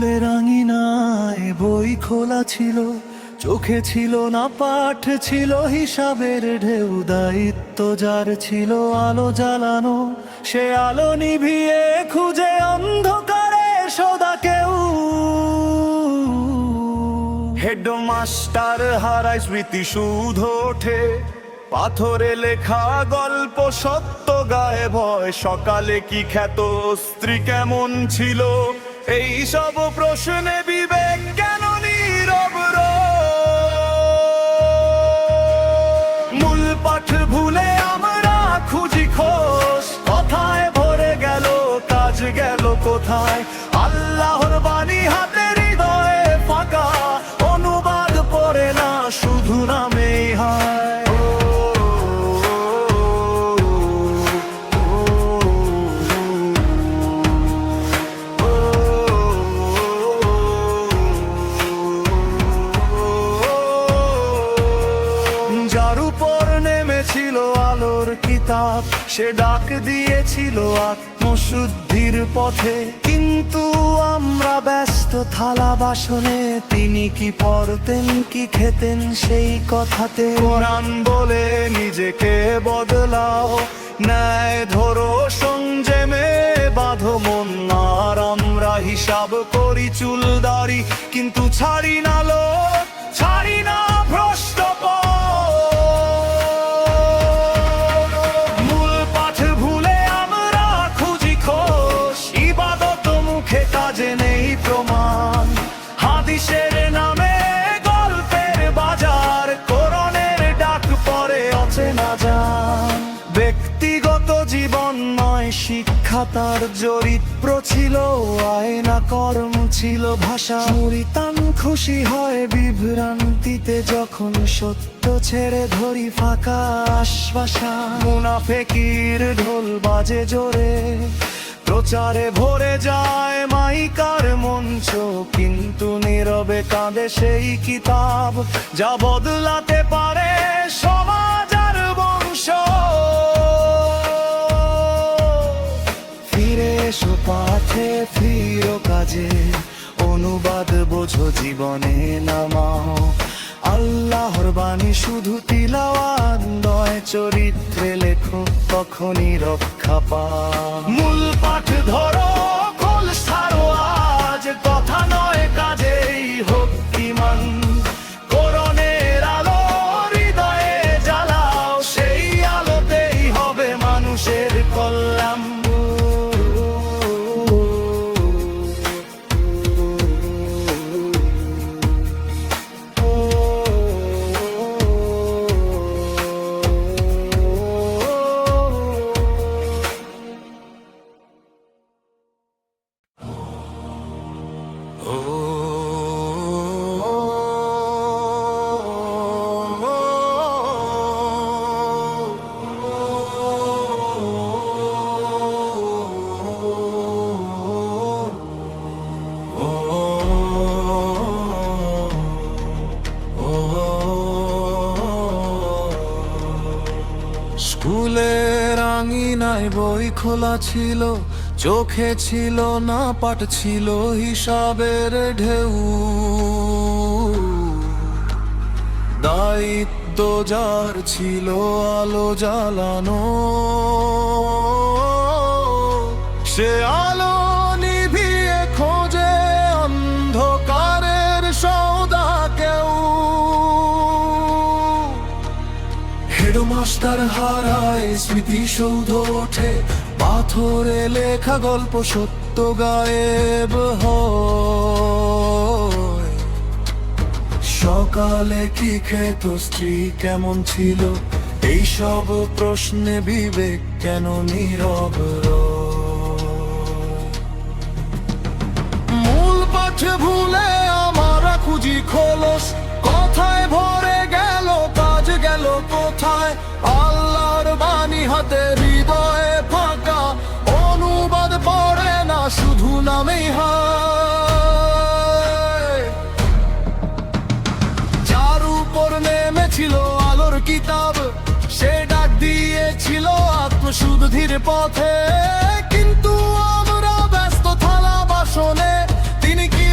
স্কুলের আঙিনায় বই খোলা ছিল, চোখে ছিল না পাঠ, ছিল হিসাবের ঢেউ। দায়িত্ব যার ছিল আলো জ্বালানো, সে আলো নিভিয়ে খুঁজে অন্ধকারে সদা কেউ। হেডমাস্টার হারায় স্মৃতি শুধু ওঠে, পাথরে লেখা গল্প সত্য গায়ে ভয়। সকালে কি খ্যাত, স্ত্রী কেমন ছিল, এই সব প্রশ্নে বিবেক কেন নীরব রয়? মূল পাঠ ভুলে আমরা খুঁজি খোঁজ, কথায় ভরে গেল কাজ গেল কোথায়? আল্লাহর বাণী হাতে হৃদয়ে ফাঁকা, অনুবাদ পড়ে না শুধু নামেই হায়। যার উপর নেমেছিল আলোর কিতাব, সে ডাক দিয়েছিল আত্মশুদ্ধির পথে। কিন্তু আমরা ব্যস্ত থালা বাসনে, তিনি কি পড়তেন কি খেতেন সেই কথাতে। কোরআন বলে নিজেকে বদলাও, ন্যায় ধরো সংযমে বাঁধো মন। আর আমরা হিসাব করি চুলদারি, কিন্তু ছাড়ি না লোক, ছাড়ি না ভ্রষ্ট পথ। মূল পাঠ ভুলে আমরা খুঁজি খোঁজ, ইবাদত মুখে কাজে নেই প্রমাণ। হাদিসের নামে গল্পের বাজার, কোরআনের ডাক পরে অচেনা জান। ব্যক্তিগত জীবন নয় শিক্ষা তার চরিত্র ছিল, আয়না কর্ম ছিল ভাষা। মুরিতান খুশি হয় বিভ্রান্তিতে, যখন সত্য ছেড়ে ধরি ফাঁকা আশ্বাসা। মুনাফেকির ঢোল বাজে জোরে, প্রচারে ভরে যায় মাইকার মঞ্চ। কিন্তু নীরবে কাঁদে সেই কিতাব, যা বদলাতে পারে সমাজ আর বংশ। ফিরে এসো পাঠে, ফিরো কাজে, অনুবাদ বোঝো জীবনে নামাও। আল্লাহর বাণী শুধু তিলাওয়াত নয়, চরিত্রে লেখো তখনই রক্ষা পাও। মূল পাঠ ধরো, খোল ছাড়ো আজ, কথা নয় কাজেই হোক ঈমান। কোরআনের আলো হৃদয়ে জ্বালাও, সেই আলোতেই হবে মানুষের কল্যাণ। স্কুলের আঙিনায় বই খোলা ছিল, চোখে ছিল না পাঠ, ছিল হিসাবের ঢেউ। দায়িত্ব যার ছিল আলো জ্বালানো, সে আলো নিভিয়ে খোঁজে অন্ধকারের সওদা কেউ। হেডমাস্টার হারায় স্মৃতি সৌধ ওঠে, পাথরে লেখা গল্প সত্য গায়েব হয়। সকালে কি খেত, স্ত্রী কেমন ছিল, এই সব প্রশ্নে বিবেক কেন নীরব রয়? মূল পাঠ ভুলে আমরা খুঁজি খোলস, কথায় ভরে গেল কাজ গেল কোথায়? আল্লাহর বাণী হাতে হৃদয়ে ফাঁকা, অনুবাদ পড়ে না শুধু নামেই হায়। যার উপর নেমেছিল আলোর কিতাব, সে ডাক দিয়েছিল আত্মশুদ্ধির পথে। কিন্তু আমরা ব্যস্ত থালা বাসনে, তিনি কি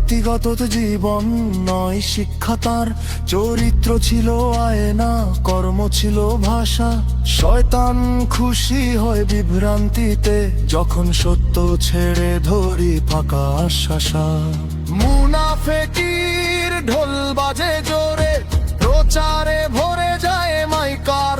ব্যক্তিগত জীবন নয় শিক্ষা তার, চরিত্র ছিল আয়না, কর্ম ছিল ভাষা। শয়তান খুশি হয় বিভ্রান্তিতে, যখন সত্য ছেড়ে ধরি ফাঁকা আশ্বাসা। মুনাফেকির ঢোল বাজে জোরে, প্রচারে ভরে যায় মাইকার